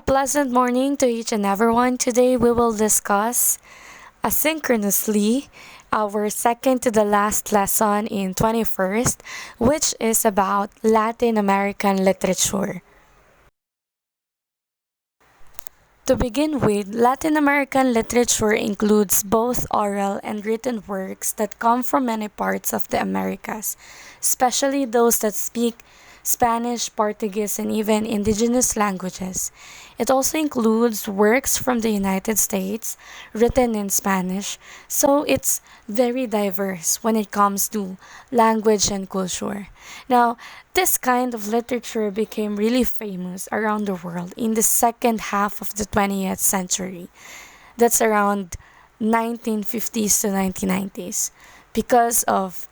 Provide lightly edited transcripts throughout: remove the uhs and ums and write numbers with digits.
pleasant morning to each and everyone. Today we will discuss asynchronously our second to the last lesson in 21st, which is about Latin American literature. To begin with, Latin American literature includes both oral and written works that come from many parts of the Americas, especially those that speak Spanish, Portuguese, and even indigenous languages. It also includes works from the United States written in Spanish, so it's very diverse when it comes to language and culture. Now, this kind of literature became really famous around the world in the second half of the 20th century. That's around 1950s to 1990s because of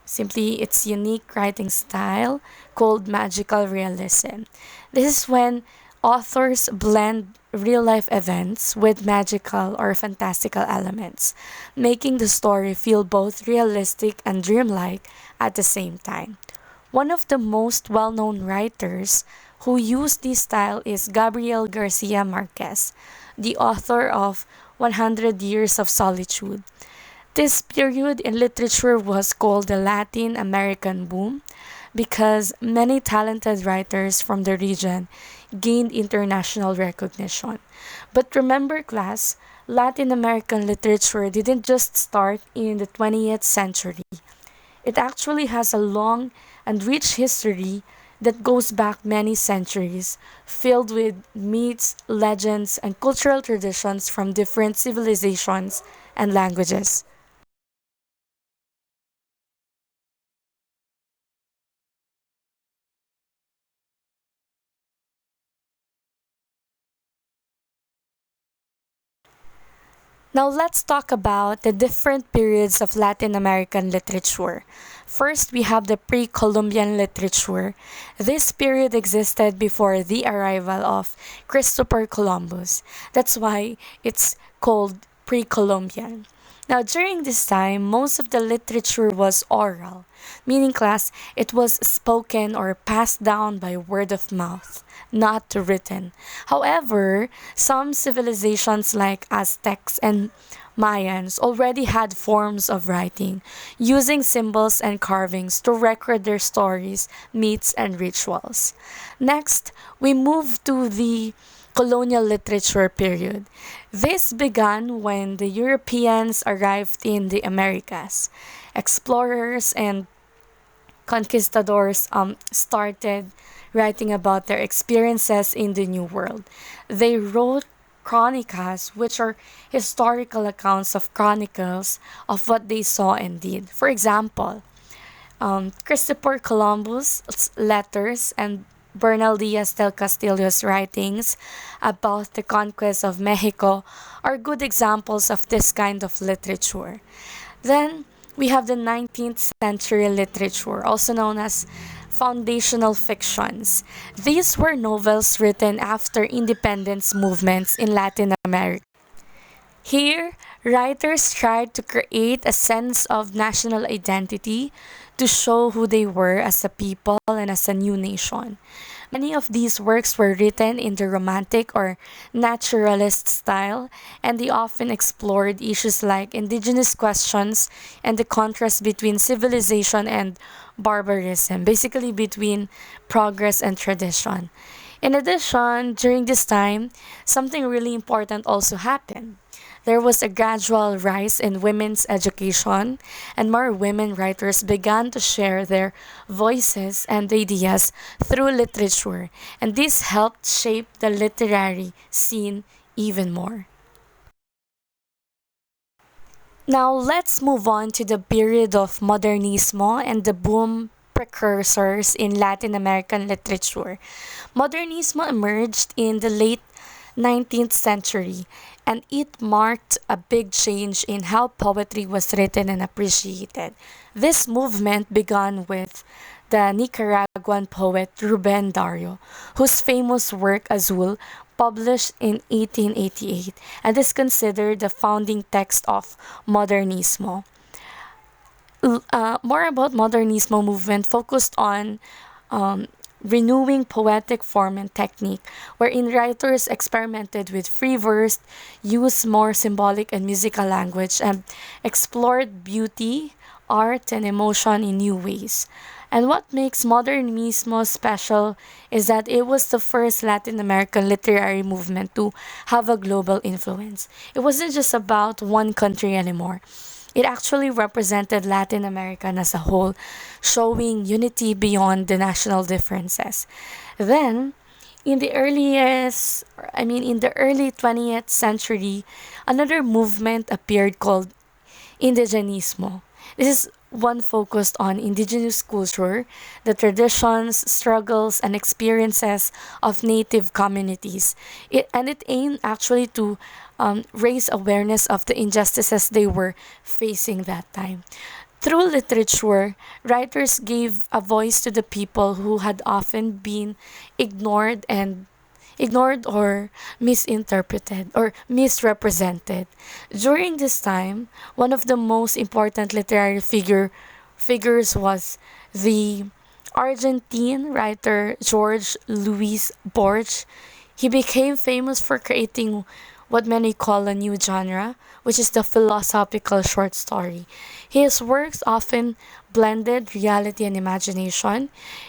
simply its unique writing style called magical realism. This is when authors blend real life events with magical or fantastical elements, making the story feel both realistic and dreamlike at the same time. One of the most well known writers who used this style is Gabriel García Márquez, the author of 100 Years of Solitude. This period in literature was called the Latin American boom because many talented writers from the region gained international recognition. But remember, class, Latin American literature didn't just start in the 20th century. It actually has a long and rich history that goes back many centuries, filled with myths, legends, and cultural traditions from different civilizations and languages. Now let's talk about the different periods of Latin American literature. First, we have the pre-Columbian literature. This period existed before the arrival of Christopher Columbus. That's why it's called pre-Columbian. Now, during this time, most of the literature was oral, meaning class, it was spoken or passed down by word of mouth, not written. However, some civilizations like Aztecs and Mayans already had forms of writing, using symbols and carvings to record their stories, myths, and rituals. Next, we move to the colonial literature period. This began when the Europeans arrived in the Americas. Explorers and conquistadors started writing about their experiences in the New World. They wrote chronicles, which are historical accounts of chronicles of what they saw and did. For example, Christopher Columbus' letters and Bernal Diaz del Castillo's writings about the conquest of Mexico are good examples of this kind of literature. Then we have the 19th century literature, also known as foundational fictions. These were novels written after independence movements in Latin America. Here, writers tried to create a sense of national identity to show who they were as a people and as a new nation. Many of these works were written in the romantic or naturalist style, and they often explored issues like indigenous questions and the contrast between civilization and barbarism, basically between progress and tradition. In addition, during this time, something really important also happened. There was a gradual rise in women's education, and more women writers began to share their voices and ideas through literature, and this helped shape the literary scene even more. Now, let's move on to the period of Modernismo and the boom precursors in Latin American literature. Modernismo emerged in the late 19th century, and it marked a big change in how poetry was written and appreciated. This movement began with the Nicaraguan poet Ruben Dario, whose famous work Azul published in 1888 and is considered the founding text of Modernismo. More about Modernismo movement focused on um, renewing poetic form and technique, wherein writers experimented with free verse, used more symbolic and musical language, and explored beauty, art, and emotion in new ways. And what makes Modernismo special is that it was the first Latin American literary movement to have a global influence. It wasn't just about one country anymore. It actually represented Latin America as a whole, showing unity beyond the national differences. Then, in the early 20th century, another movement appeared called Indigenismo. This is one focused on indigenous culture, the traditions, struggles, and experiences of native communities. It aimed actually to raise awareness of the injustices they were facing that time. Through literature, writers gave a voice to the people who had often been ignored and ignored or misinterpreted or misrepresented. During this time, one of the most important figures was the Argentine writer Jorge Luis Borges. He became famous for creating what many call a new genre, which is the philosophical short story. His works often blended reality and imagination,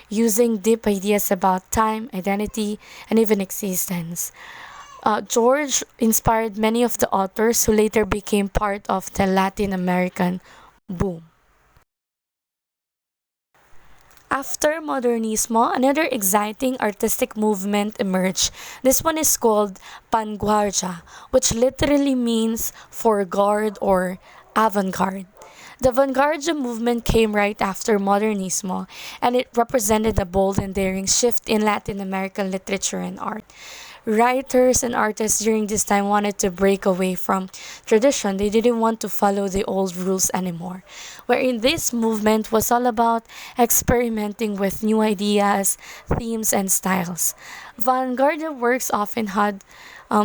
using deep ideas about time, identity, and even existence. George inspired many of the authors who later became part of the Latin American boom. After Modernismo, another exciting artistic movement emerged. This one is called Vanguardia, which literally means forward or avant-garde. The Vanguardia movement came right after Modernismo, and it represented a bold and daring shift in Latin American literature and art. Writers and artists during this time wanted to break away from tradition. They didn't want to follow the old rules anymore. Wherein this movement was all about experimenting with new ideas, themes, and styles. Vanguard works often had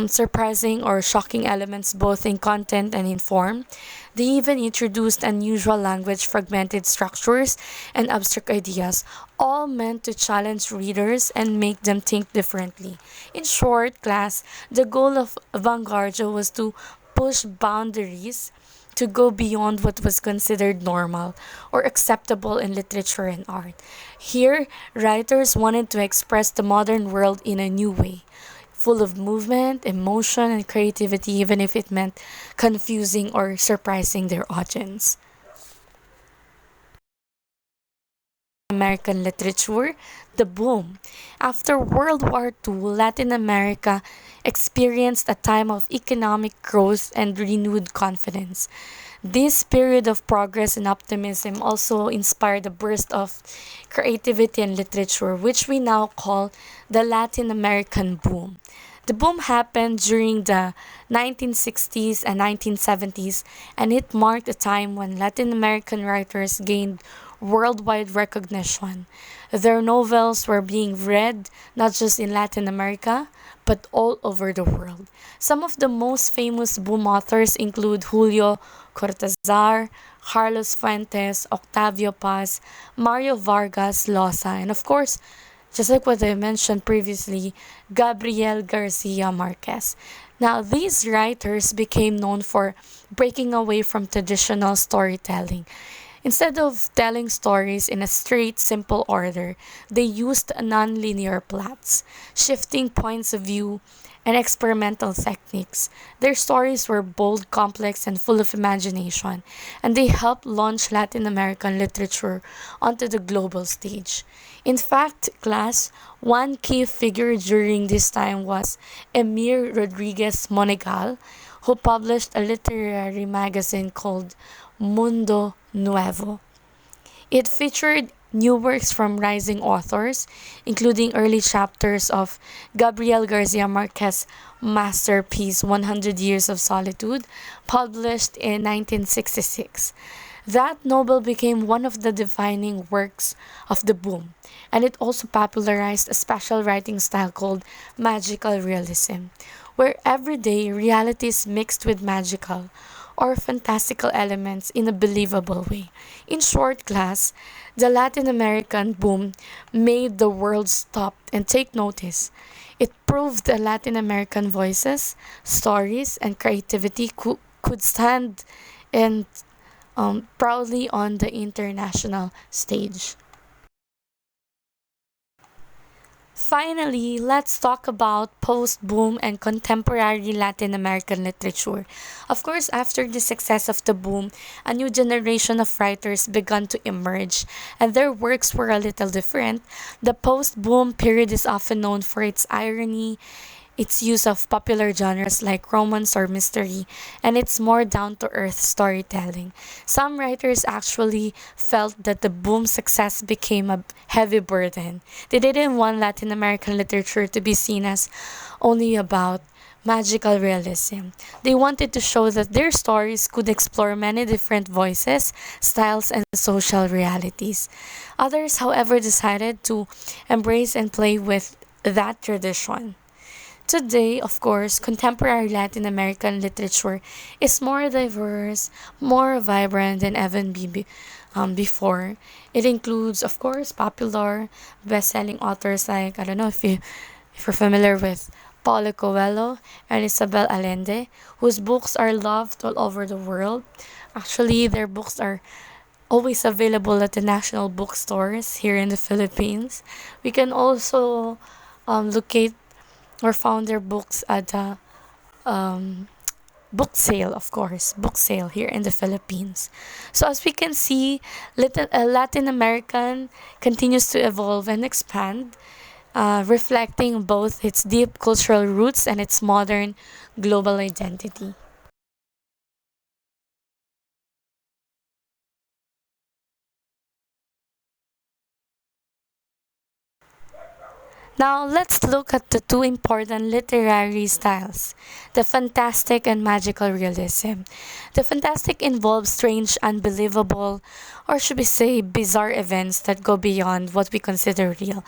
surprising or shocking elements both in content and in form. They even introduced unusual language, fragmented structures, and abstract ideas, all meant to challenge readers and make them think differently. In short, class, the goal of Vanguardia was to push boundaries to go beyond what was considered normal or acceptable in literature and art. Here, writers wanted to express the modern world in a new way, full of movement, emotion, and creativity, even if it meant confusing or surprising their audience. American literature, the boom. After World War II, Latin America experienced a time of economic growth and renewed confidence. This period of progress and optimism also inspired a burst of creativity and literature, which we now call the Latin American boom. The boom happened during the 1960s and 1970s, and it marked a time when Latin American writers gained worldwide recognition. Their novels were being read not just in Latin America, but all over the world. Some of the most famous boom authors include Julio Cortázar, Carlos Fuentes, Octavio Paz, Mario Vargas Llosa, and of course, just like what I mentioned previously, Gabriel Garcia Marquez. Now, these writers became known for breaking away from traditional storytelling. Instead of telling stories in a straight, simple order, they used non-linear plots, shifting points of view, and experimental techniques. Their stories were bold, complex, and full of imagination, and they helped launch Latin American literature onto the global stage. In fact, class, one key figure during this time was Emir Rodriguez Monegal, who published a literary magazine called Mundo Nuevo. It featured new works from rising authors, including early chapters of Gabriel Garcia Marquez's masterpiece 100 Years of Solitude, published in 1966. That novel became one of the defining works of the boom, and it also popularized a special writing style called magical realism, where everyday reality is mixed with magical. or fantastical elements in a believable way. In short, class, the Latin American boom made the world stop and take notice. It proved that Latin American voices, stories, and creativity could stand and proudly on the international stage. Finally, let's talk about post boom and contemporary Latin American literature. Of course, after the success of the boom, a new generation of writers began to emerge, and their works were a little different. The post boom period is often known for its irony, its use of popular genres like romance or mystery, and its more down to earth storytelling. Some writers actually felt that the boom success became a heavy burden. They didn't want Latin American literature to be seen as only about magical realism. They wanted to show that their stories could explore many different voices, styles, and social realities. Others, however, decided to embrace and play with that tradition. Today, of course, contemporary Latin American literature is more diverse, more vibrant than before. It includes, of course, popular best-selling authors like, I don't know if you're familiar with Paulo Coelho and Isabel Allende, whose books are loved all over the world. Actually, their books are always available at the national bookstores here in the Philippines. We can also locate or found their books at the um, book sale, of course, book sale here in the Philippines. So as we can see, Latin American continues to evolve and expand, reflecting both its deep cultural roots and its modern global identity. Now, let's look at the two important literary styles, the fantastic and magical realism. The fantastic involves strange, unbelievable, or should we say bizarre events that go beyond what we consider real.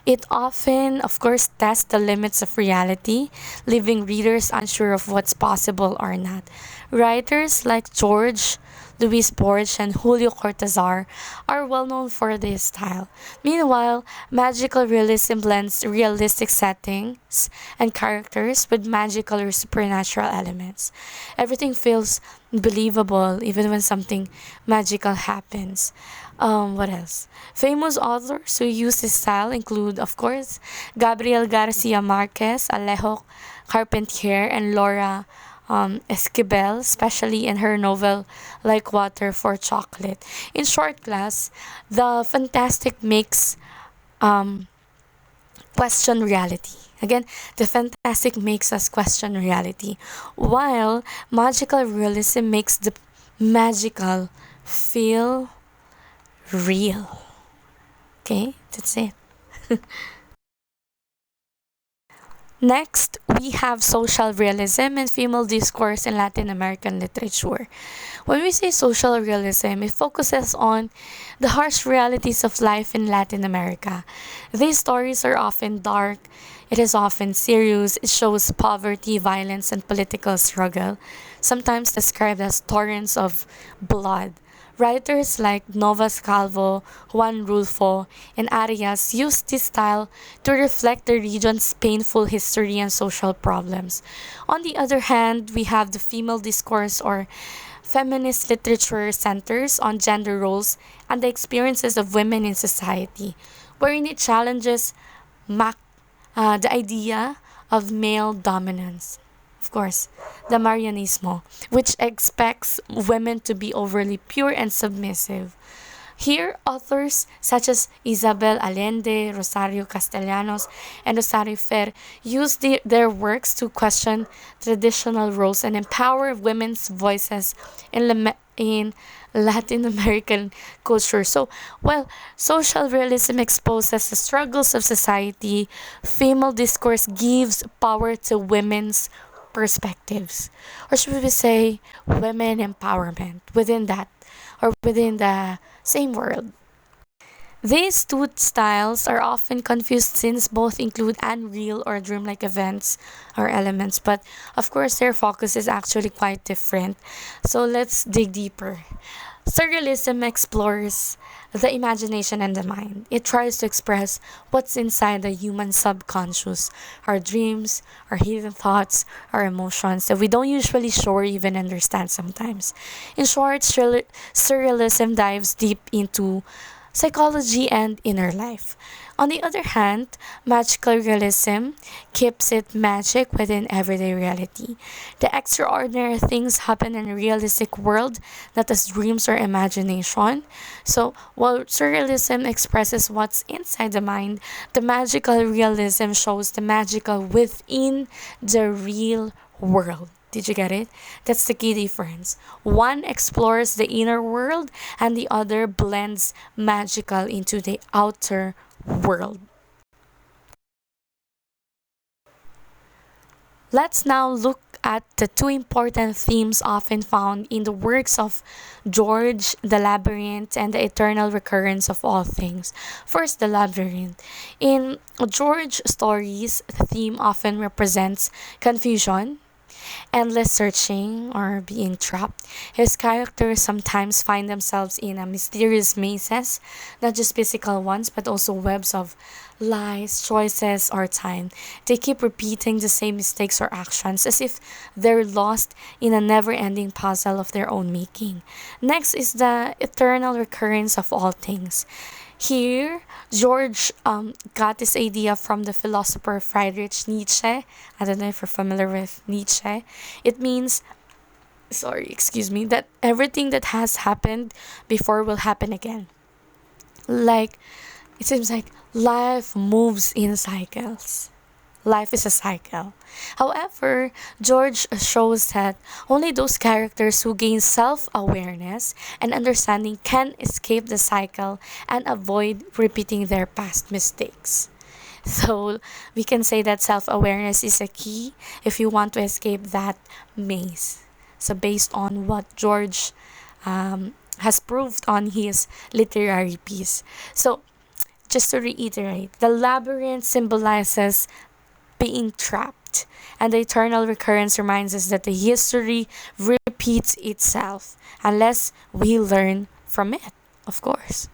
It often, of course, tests the limits of reality, leaving readers unsure of what's possible or not. Writers like George Luis Borges and Julio Cortázar are well known for this style. Meanwhile, magical realism blends realistic settings and characters with magical or supernatural elements. Everything feels believable even when something magical happens. What else? Famous authors who use this style include, of course, Gabriel García Márquez, Alejo Carpentier, and Laura Esquivel, especially in her novel Like Water for Chocolate. In short, class, the fantastic makes um, question reality. Again, the fantastic makes us question reality, while magical realism makes the magical feel real. Okay, that's it. Next, we have social realism and female discourse in Latin American literature. When we say social realism, it focuses on the harsh realities of life in Latin America. These stories are often dark, it is often serious, it shows poverty, violence, and political struggle, sometimes described as torrents of blood. Writers like Novas Calvo, Juan Rulfo, and Arias used this style to reflect the region's painful history and social problems. On the other hand, we have the female discourse or feminist literature centers on gender roles and the experiences of women in society, wherein it challenges the idea of male dominance. Of course, the Marianismo, which expects women to be overly pure and submissive. Here, authors such as Isabel Allende, Rosario Castellanos, and Rosario Fer use their works to question traditional roles and empower women's voices in Latin American culture. So, while social realism exposes the struggles of society, female discourse gives power to women's perspectives. Or should we say women empowerment within that or within the same world? These two styles are often confused since both include unreal or dreamlike events or elements, but of course their focus is actually quite different. So let's dig deeper. Surrealism explores the imagination and the mind. It tries to express what's inside the human subconscious, our dreams, our hidden thoughts, our emotions that we don't usually sure even understand sometimes. In short, surrealism dives deep into psychology and inner life. On the other hand, magical realism keeps it magic within everyday reality. The extraordinary things happen in a realistic world, not as dreams or imagination. So, while surrealism expresses what's inside the mind, the magical realism shows the magical within the real world. Did you get it? That's the key difference. One explores the inner world and the other blends magical into the outer world. Let's now look at the two important themes often found in the works of George, the labyrinth, and the eternal recurrence of all things. First, the labyrinth. In George stories, the theme often represents confusion, endless searching, or being trapped. His characters sometimes find themselves in a mysterious mazes, not just physical ones, but also webs of lies, choices, or time. They keep repeating the same mistakes or actions as if they're lost in a never ending puzzle of their own making. Next is the eternal recurrence of all things. Here, George got this idea from the philosopher Friedrich Nietzsche. I don't know if you're familiar with Nietzsche. It means, sorry, excuse me, that everything that has happened before will happen again. Like, it seems like life moves in cycles. Life is a cycle. However, George shows that only those characters who gain self awareness and understanding can escape the cycle and avoid repeating their past mistakes. So, we can say that self awareness is a key if you want to escape that maze. So, based on what George has proved on his literary piece. So, just to reiterate, the labyrinth symbolizes being trapped, and the eternal recurrence reminds us that the history repeats itself unless we learn from it, of course.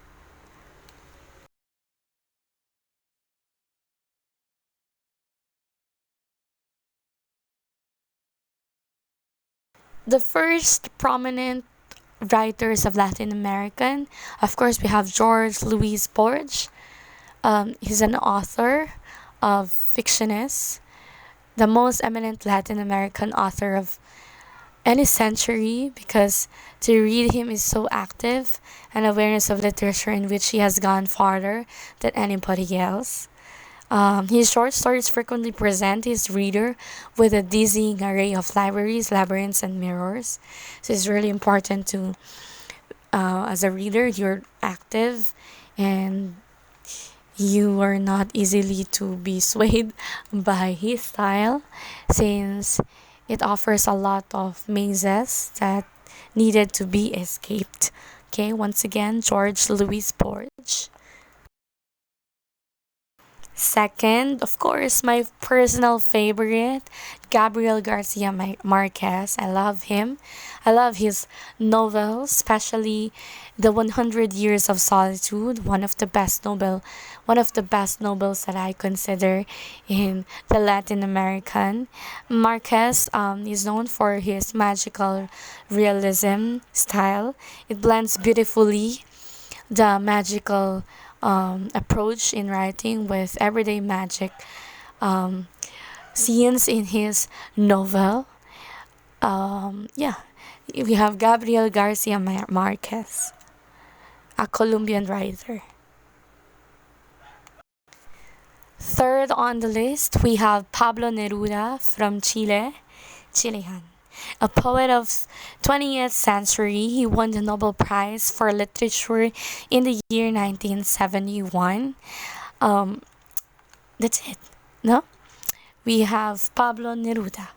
The first prominent writers of Latin American, of course, we have Jorge Luis Borges. He's an author of fictionists, the most eminent Latin American author of any century, because to read him is so active and awareness of literature in which he has gone farther than anybody else. His short stories frequently present his reader with a dizzying array of libraries, labyrinths, and mirrors. So it's really important to, as a reader, you're active and you are not easily to be swayed by his style, since it offers a lot of mazes that needed to be escaped. Okay, once again, George Louis Borges. Second, of course, my personal favorite, Gabriel Garcia Marquez. I love him. I love his novels, especially The 100 Years of Solitude, one of the best novels that I consider in the Latin American. Marquez is known for his magical realism style. It blends beautifully the magical approach in writing with everyday magic um, scenes in his novel. Yeah, we have Gabriel Garcia Marquez, a Colombian writer. Third on the list, we have Pablo Neruda from Chile, Chilean. A poet of 20th century, he won the Nobel Prize for Literature in the year 1971. Um, that's it. No? We have Pablo Neruda.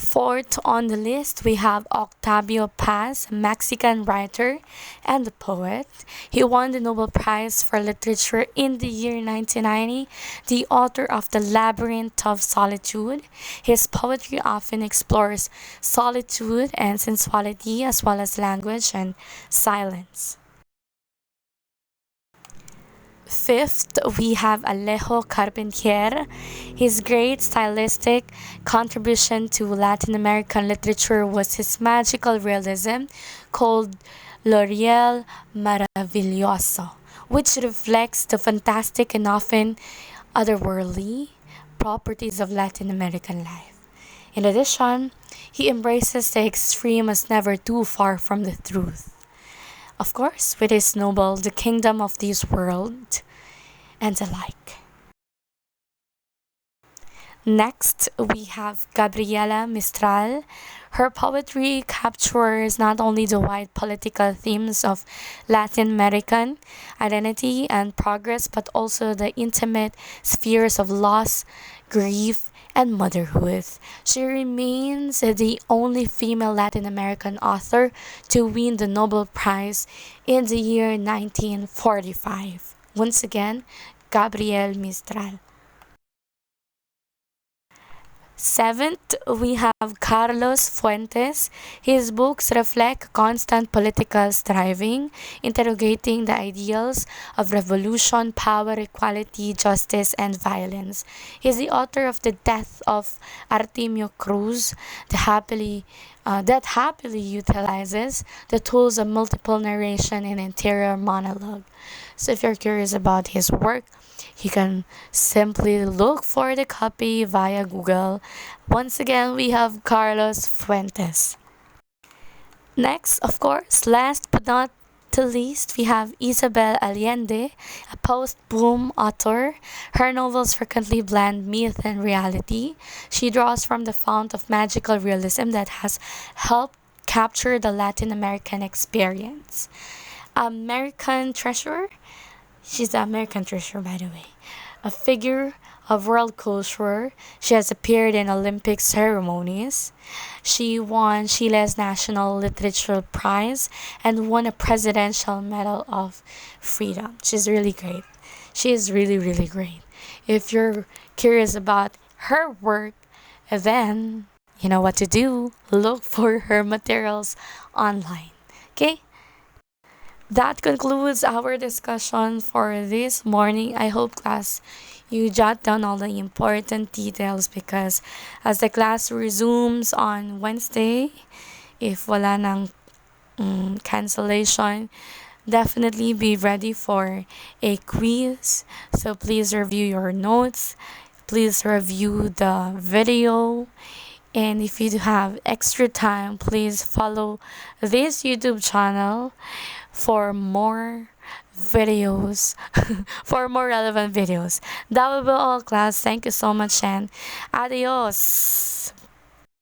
Fourth on the list, we have Octavio Paz, Mexican writer and poet. He won the Nobel Prize for Literature in the year 1990, the author of The Labyrinth of Solitude. His poetry often explores solitude and sensuality as well as language and silence. Fifth, we have Alejo Carpentier. His great stylistic contribution to Latin American literature was his magical realism called L'Oreal Maravilloso, which reflects the fantastic and often otherworldly properties of Latin American life. In addition, he embraces the extreme as never too far from the truth. Of course, with his novel The Kingdom of This World and the like. Next, we have Gabriela Mistral. Her poetry captures not only the wide political themes of Latin American identity and progress, but also the intimate spheres of loss, grief, and motherhood. She remains the only female Latin American author to win the Nobel Prize in the year 1945. Once again, Gabriel Mistral. Seventh, we have Carlos Fuentes. His books reflect constant political striving, interrogating the ideals of revolution, power, equality, justice, and violence. He is the author of The Death of Artemio Cruz, that happily utilizes the tools of multiple narration and interior monologue. So if you're curious about his work, you can simply look for the copy via Google. Once again, we have Carlos Fuentes. Next, of course, last but not the least, we have Isabel Allende, a post-boom author. Her novels frequently blend myth and reality. She draws from the fount of magical realism that has helped capture the Latin American experience. American Treasure. She's the American treasure, by the way. A figure of world culture. She has appeared in Olympic ceremonies. She won Chile's National Literature Prize and won a Presidential Medal of Freedom. She's really great. She is really, really great. If you're curious about her work, then you know what to do. Look for her materials online. Okay? That concludes our discussion for this morning. I hope, class, you jot down all the important details because as the class resumes on Wednesday, if wala nang cancellation, definitely be ready for a quiz. So please review your notes. Please review the video. And if you have extra time, please follow this YouTube channel for more videos, for more relevant videos. That will be all, class. Thank you so much and adios.